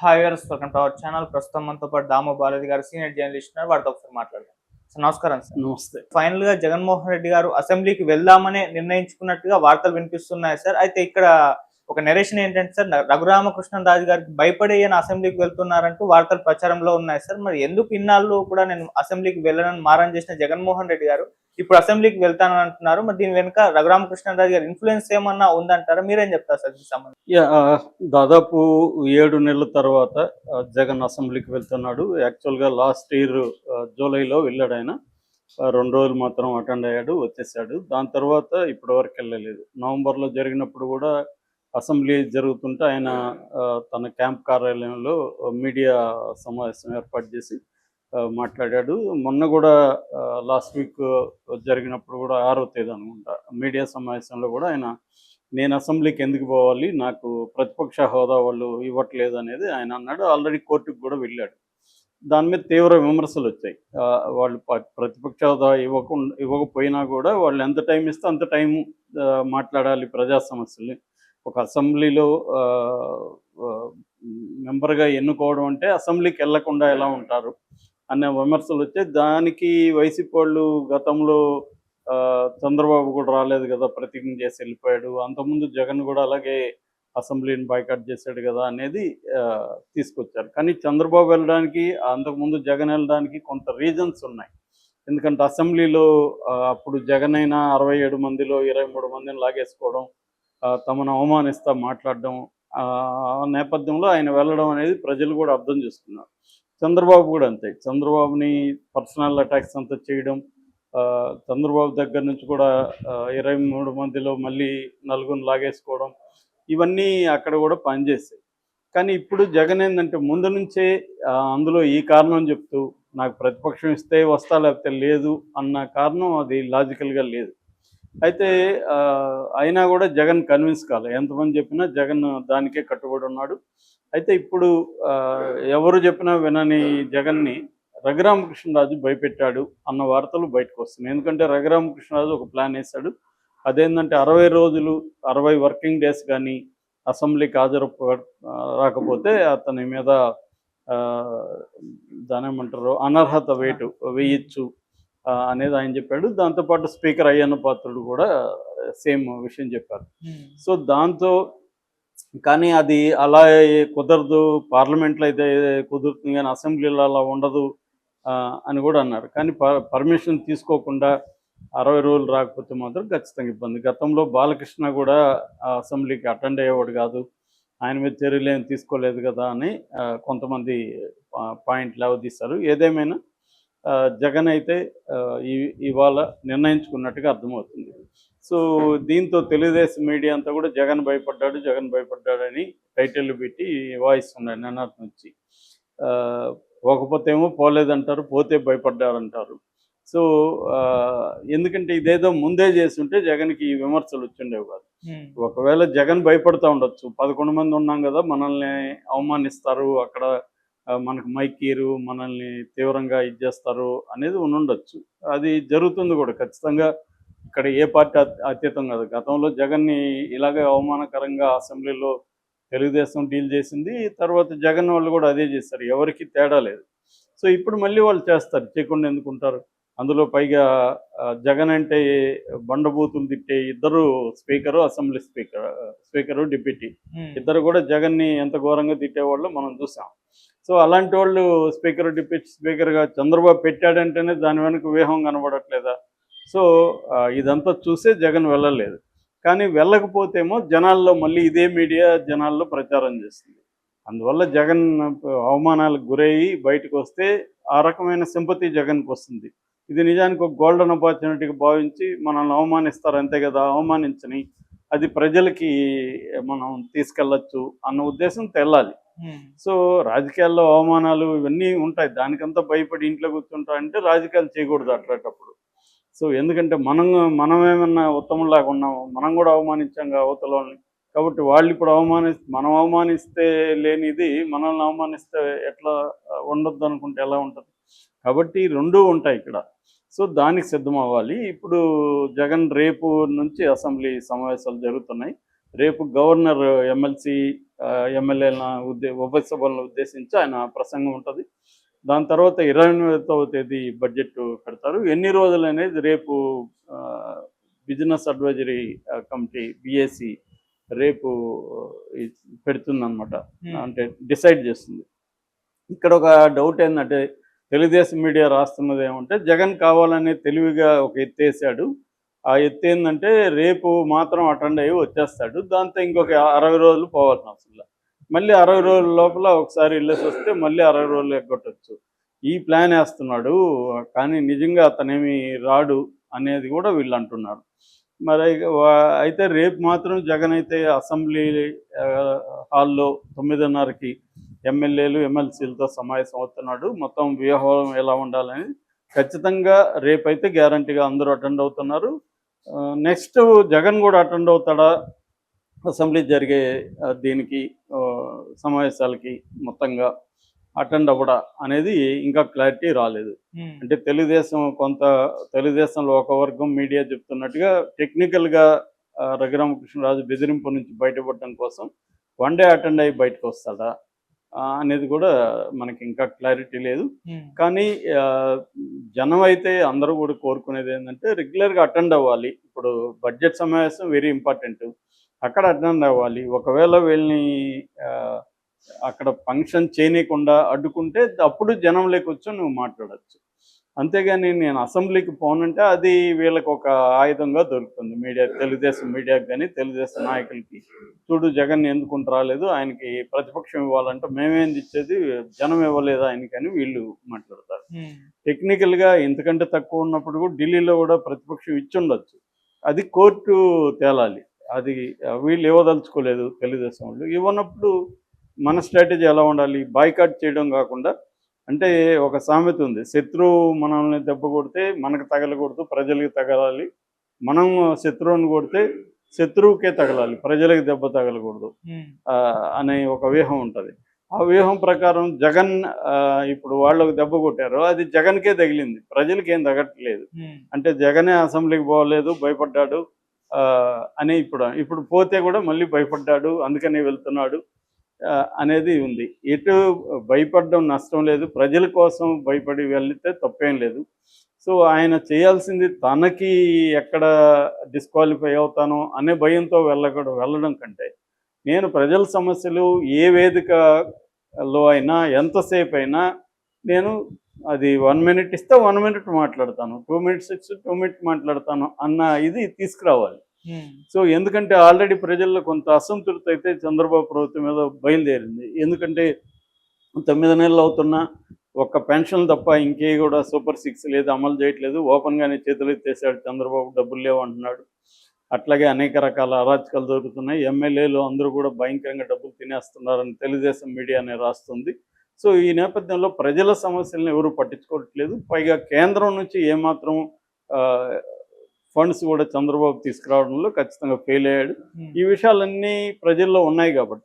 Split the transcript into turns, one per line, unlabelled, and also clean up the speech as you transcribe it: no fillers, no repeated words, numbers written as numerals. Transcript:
Hi viewers, welcome to our channel. ప్రస్తుతం మనతో పాటు దాము బాలాజీ గారు సీనియర్ జర్నలిస్ట్ ఉన్నారు. వారితో ఒకసారి మాట్లాడదాం. సార్ నమస్కారం సార్.
నమస్తే.
ఫైనల్ గా జగన్మోహన్ రెడ్డి గారు అసెంబ్లీకి వెళ్దామనే నిర్ణయించుకున్నట్టుగా వార్తలు వినిపిస్తున్నాయి సార్. అయితే ఇక్కడ ఒక నెరేషన్ ఏంటంటే సార్, రఘురామకృష్ణరాజు గారికి భయపడి ఈయన అసెంబ్లీకి వెళ్తున్నారంటూ వార్తలు ప్రచారంలో ఉన్నాయి సార్. మరి ఎందుకు ఇన్నాళ్ళు కూడా నేను అసెంబ్లీకి వెళ్ళనని మారం చేసిన జగన్మోహన్ రెడ్డి గారు ఇప్పుడు అసెంబ్లీకి వెళ్తానని అంటున్నారు. మరి దీని వెనుక రఘురామకృష్ణరాజు గారి ఇన్ఫ్లుయెన్స్ ఏమన్నా ఉందంటారా? మీరేం చెప్తారు సార్ దీనికి సంబంధించి?
దాదాపు 7 నెలల తర్వాత జగన్ అసెంబ్లీకి వెళ్తున్నాడు. యాక్చువల్గా లాస్ట్ ఇయర్ జూలైలో వెళ్ళాడు ఆయన. 2 రోజులు మాత్రం అటెండ్ అయ్యాడు, వచ్చేసాడు. దాని తర్వాత ఇప్పటి వరకు వెళ్ళలేదు. నవంబర్లో జరిగినప్పుడు కూడా అసెంబ్లీ జరుగుతుంటే ఆయన తన క్యాంప్ కార్యాలయంలో మీడియా సమావేశం ఏర్పాటు చేసి మాట్లాడాడు. మొన్న కూడా లాస్ట్ వీక్ జరిగినప్పుడు కూడా 6వ తేదీ అనుకుంటా మీడియా సమావేశంలో కూడా ఆయన, నేను అసెంబ్లీకి ఎందుకు పోవాలి, నాకు ప్రతిపక్ష హోదా వాళ్ళు ఇవ్వట్లేదు అనేది ఆయన అన్నాడు. ఆల్రెడీ కోర్టుకు కూడా వెళ్ళాడు. దాని మీద తీవ్ర విమర్శలు వచ్చాయి. వాళ్ళు ప్రతిపక్ష హోదా ఇవ్వకపోయినా కూడా వాళ్ళు ఎంత టైం ఇస్తే అంత టైం మాట్లాడాలి ప్రజా సమస్యల్ని. ఒక అసెంబ్లీలో మెంబర్గా ఎన్నుకోవడం అంటే అసెంబ్లీకి వెళ్లకుండా ఎలా ఉంటారు అనే విమర్శలు వచ్చాయి. దానికి వైసీపీ వాళ్ళు గతంలో చంద్రబాబు కూడా రాలేదు కదా, ప్రతిజ్ఞ చేసి వెళ్ళిపోయాడు, అంతకుముందు జగన్ కూడా అలాగే అసెంబ్లీని బాయ్కాట్ చేశాడు కదా అనేది తీసుకొచ్చారు. కానీ చంద్రబాబు వెళ్ళడానికి, అంతకుముందు జగన్ వెళ్ళడానికి కొంత రీజన్స్ ఉన్నాయి. ఎందుకంటే అసెంబ్లీలో అప్పుడు జగన్ అయినా 67 మందిలో 23 మందిని లాగేసుకోవడం, తమను అవమానిస్తా మాట్లాడడం, ఆ నేపథ్యంలో ఆయన వెళ్ళడం అనేది ప్రజలు కూడా అర్థం చేసుకున్నారు. చంద్రబాబు కూడా అంతే. చంద్రబాబుని పర్సనల్ అటాక్స్ అంతా చేయడం, చంద్రబాబు దగ్గర నుంచి కూడా 23 మందిలో మళ్ళీ నలుగురిని లాగేసుకోవడం, ఇవన్నీ అక్కడ కూడా పనిచేసాయి. కానీ ఇప్పుడు జగన్ ఏంటంటే ముందు నుంచే అందులో ఈ కారణం చెప్తూ, నాకు ప్రతిపక్షం ఇస్తే వస్తా లేకపోతే లేదు అన్న కారణం అది లాజికల్గా లేదు. అయితే అయినా కూడా జగన్ కన్విన్స్ కాలే. ఎంతమంది చెప్పినా జగన్ దానికే కట్టుబడి ఉన్నాడు. అయితే ఇప్పుడు ఎవరు చెప్పినా వినని జగన్ని రఘురామకృష్ణరాజు భయపెట్టాడు అన్న వార్తలు బయటకు వస్తున్నాయి. ఎందుకంటే రఘురామకృష్ణరాజు ఒక ప్లాన్ వేశాడు. అదేంటంటే 60 రోజులు 60 వర్కింగ్ డేస్ కానీ అసెంబ్లీకి రాకపోతే అతని మీద దాని ఏమంటారు అనర్హత వేటు వేయచ్చు అనేది ఆయన చెప్పాడు. దాంతోపాటు స్పీకర్ అయ్యన్న పాత్రుడు కూడా సేమ్ విషయం చెప్పారు. సో దాంతో కానీ అది అలా కుదరదు, పార్లమెంట్లో అయితే కుదురుతుంది కానీ అసెంబ్లీలో అలా ఉండదు అని కూడా అన్నారు. కానీ పర్మిషన్ తీసుకోకుండా 60 రోజులు రాకపోతే మాత్రం ఖచ్చితంగా ఇబ్బంది. గతంలో బాలకృష్ణ కూడా అసెంబ్లీకి అటెండ్ అయ్యేవాడు కాదు, ఆయన మీద చర్యలు ఏమి తీసుకోలేదు కదా అని కొంతమంది పాయింట్లు అవదీశారు. ఏదేమైనా జగన్ అయితే ఇవాళ నిర్ణయించుకున్నట్టుగా అర్థమవుతుంది. సో దీంతో తెలుగుదేశం మీడియా అంతా కూడా జగన్ భయపడ్డాడని టైటిల్ పెట్టి వాయిస్తున్నాడు నిన్నటి నుంచి. పోకపోతే ఏమో పోలేదంటారు, పోతే భయపడ్డారంటారు. సో ఎందుకంటే ఇదేదో ముందే చేస్తుంటే జగన్కి ఈ విమర్శలు వచ్చిండేవి కాదు. ఒకవేళ జగన్ భయపడుతూ ఉండొచ్చు, 11 మంది ఉన్నాం కదా, మనల్ని అవమానిస్తారు, అక్కడ మనకు మైకీరు, మనల్ని తీవ్రంగా ఇచ్చేస్తారు అనేది ఉండొచ్చు. అది జరుగుతుంది కూడా ఖచ్చితంగా. ఇక్కడ ఏ పార్టీ అతీతం కాదు. గతంలో జగన్ని ఇలాగే అవమానకరంగా అసెంబ్లీలో తెలుగుదేశం డీల్ చేసింది, తర్వాత జగన్ వాళ్ళు కూడా అదే చేస్తారు, ఎవరికి తేడా లేదు. సో ఇప్పుడు మళ్ళీ వాళ్ళు చేస్తారు, చేయకుండా ఎందుకుంటారు? అందులో పైగా జగన్ అంటే బండబూతులు తిట్టే ఇద్దరు స్పీకరు, అసెంబ్లీ స్పీకరు డిప్యూటీ ఇద్దరు కూడా జగన్ని ఎంత ఘోరంగా తిట్టేవాళ్ళు మనం చూసాం. సో అలాంటి వాళ్ళు స్పీకర్, డిప్యూటీ స్పీకర్గా చంద్రబాబు పెట్టాడంటేనే దాని వెనక వ్యూహం కనబడట్లేదా? సో ఇదంతా చూసే జగన్ వెళ్ళలేదు. కానీ వెళ్ళకపోతేమో జనాల్లో మళ్ళీ ఇదే మీడియా జనాల్లో ప్రచారం చేస్తుంది. అందువల్ల జగన్ అవమానాలకు గురయ్యి బయటకు వస్తే ఆ రకమైన సింపతి జగన్కి వస్తుంది. ఇది నిజానికి ఒక గోల్డెన్ ఆపర్చునిటీగా భావించి మనల్ని అవమానిస్తారు అంతే కదా, అవమానించని అది ప్రజలకి మనం తీసుకెళ్ళచ్చు అన్న ఉద్దేశం తెల్లాలి. సో రాజకీయాల్లో అవమానాలు ఇవన్నీ ఉంటాయి, దానికంతా భయపడి ఇంట్లో కూర్చుంటారంటే రాజకీయాలు చేయకూడదు అట్లాంటప్పుడు. సో ఎందుకంటే మనమేమన్నా ఉత్తమంలాగా ఉన్నాము, మనం కూడా అవమానించాం అవతల వాళ్ళని. కాబట్టి వాళ్ళు ఇప్పుడు మనం అవమానిస్తే లేనిది మనల్ని అవమానిస్తే ఎట్లా ఉండొద్దు అనుకుంటే ఎలా ఉంటుంది? కాబట్టి రెండూ ఉంటాయి ఇక్కడ. సో దానికి సిద్ధం అవ్వాలి. ఇప్పుడు జగన్ రేపు నుంచి అసెంబ్లీ సమావేశాలు జరుగుతున్నాయి. రేపు గవర్నర్ ఎమ్మెల్సీ ఎమ్మెల్యేల ఉభయ సభలను ఉద్దేశించి ఆయన ప్రసంగం ఉంటుంది. దాని తర్వాత 28వ తేదీ బడ్జెట్ పెడతారు. ఎన్ని రోజులు అనేది రేపు బిజినెస్ అడ్వైజరీ కమిటీ BAC రేపు పెడుతుందన్నమాట, అంటే డిసైడ్ చేస్తుంది. ఇక్కడ ఒక డౌట్ ఏంటంటే తెలుగుదేశం మీడియా రాస్తున్నది ఏమంటే జగన్ కావాలనే తెలివిగా ఒక ఎత్తేసాడు. ఆ ఎత్తు ఏంటంటే రేపు మాత్రం అటెండ్ అయ్యి వచ్చేస్తాడు, దాంతో ఇంకొక 60 రోజులు పోవాల్సిన అవసరం లేదు, మళ్ళీ 60 రోజుల లోపల ఒకసారి వెళ్ళేసి వస్తే మళ్ళీ 60 రోజులు ఎగ్గొట్టచ్చు, ఈ ప్లాన్ వేస్తున్నాడు. కానీ నిజంగా అతనేమి రాడు అనేది కూడా వీళ్ళు అంటున్నారు. మరి అయితే రేపు మాత్రం జగన్ అయితే అసెంబ్లీ హాల్లో 9:30కి ఎమ్మెల్యేలు ఎమ్మెల్సీలతో సమావేశం అవుతున్నాడు. మొత్తం వ్యూహం ఎలా ఉండాలని ఖచ్చితంగా రేపైతే గ్యారంటీగా అందరూ అటెండ్ అవుతున్నారు. నెక్స్ట్ జగన్ కూడా అటెండ్ అవుతాడా అసెంబ్లీ జరిగే దీనికి సమావేశాలకి మొత్తంగా అటెండ్ అవ్వడా అనేది ఇంకా క్లారిటీ రాలేదు. అంటే తెలుగుదేశంలో ఒక వర్గం మీడియా చెప్తున్నట్టుగా టెక్నికల్గా రఘురామకృష్ణరాజు బెదిరింపు నుంచి బయటపడటం కోసం వన్ డే అటెండ్ అయ్యి బయటకు వస్తాడా అనేది కూడా మనకి ఇంకా క్లారిటీ లేదు. కానీ జనం అయితే అందరూ కూడా కోరుకునేది ఏంటంటే రెగ్యులర్గా అటెండ్ అవ్వాలి. ఇప్పుడు బడ్జెట్ సమావేశం వెరీ ఇంపార్టెంట్, అక్కడ అటెండ్ అవ్వాలి. ఒకవేళ వీళ్ళని అక్కడ ఫంక్షన్ చేయనీయకుండా అడ్డుకుంటే అప్పుడు జనం లేకొచ్చు నువ్వు మాట్లాడచ్చు. అంతేగాని నేను అసెంబ్లీకి పోనంటే అది వీళ్ళకి ఒక ఆయుధంగా దొరుకుతుంది మీడియా, తెలుగుదేశం మీడియాకి కానీ తెలుగుదేశం నాయకులకి. చూడు జగన్ ఎందుకుంటూ రాలేదు, ఆయనకి ప్రతిపక్షం ఇవ్వాలంటే మేమేంది ఇచ్చేది, జనం ఇవ్వలేదు ఆయనకని వీళ్ళు మాట్లాడతారు. టెక్నికల్గా ఇంతకంటే తక్కువ ఉన్నప్పుడు కూడా ఢిల్లీలో కూడా ప్రతిపక్షం ఇచ్చుండొచ్చు, అది కోర్టు తేలాలి. అది వీళ్ళు ఇవ్వదలుచుకోలేదు తెలుగుదేశం వాళ్ళు. ఇవ్వనప్పుడు మన స్ట్రాటజీ ఎలా ఉండాలి, బాయ్కాట్ చేయడం కాకుండా, అంటే ఒక సామెత ఉంది, శత్రువు మనల్ని దెబ్బ కొడితే మనకు తగలకూడదు, ప్రజలకి తగలాలి, మనం శత్రువుని కొడితే శత్రువుకే తగలాలి, ప్రజలకు దెబ్బ తగలకూడదు అనే ఒక వ్యూహం ఉంటుంది. ఆ వ్యూహం ప్రకారం జగన్ ఇప్పుడు వాళ్ళకు దెబ్బ కొట్టారు, అది జగన్కే తగిలింది, ప్రజలకి ఏం తగట్లేదు. అంటే జగనే అసెంబ్లీకి పోలేదు, భయపడ్డాడు అని ఇప్పుడు పోతే కూడా మళ్ళీ భయపడ్డాడు అందుకని వెళ్తున్నాడు అనేది ఉంది. ఎటు భయపడడం నష్టం లేదు, ప్రజల కోసం భయపడి వెళ్తే తప్పేం లేదు. సో ఆయన చేయాల్సింది తనకి ఎక్కడ డిస్క్వాలిఫై అవుతానో అనే భయంతో వెళ్ళడం కంటే నేను ప్రజల సమస్యలు ఏ వేదికలో అయినా ఎంతసేపు అయినా నేను అది 1 minute ఇస్తే 1 minute మాట్లాడతాను, 2 minutes ఇస్తే 2 minutes మాట్లాడతాను అన్న ఇది తీసుకురావాలి. సో ఎందుకంటే ఆల్రెడీ ప్రజల్లో కొంత అసంతృప్తి అయితే చంద్రబాబు ప్రభుత్వం మీద బయలుదేరింది. ఎందుకంటే 9 నెలలు అవుతున్నా ఒక్క పెన్షన్ తప్ప ఇంకే కూడా సూపర్ 6 లేదు, అమలు చేయట్లేదు. ఓపెన్గానే చేతులు ఎత్తేసాడు చంద్రబాబు, డబ్బులు లేవు అంటున్నాడు. అట్లాగే అనేక రకాల అరాచకాలు జరుగుతున్నాయి. ఎమ్మెల్యేలు అందరూ కూడా భయంకరంగా డబ్బులు తినేస్తున్నారని తెలుగుదేశం మీడియానే రాస్తుంది. సో ఈ నేపథ్యంలో ప్రజల సమస్యలను ఎవరు పట్టించుకోవట్లేదు. పైగా కేంద్రం నుంచి ఏమాత్రం ఫండ్స్ కూడా చంద్రబాబు తీసుకురావడంలో ఖచ్చితంగా ఫెయిల్ అయ్యాడు. ఈ విషయాలన్నీ ప్రజల్లో ఉన్నాయి కాబట్టి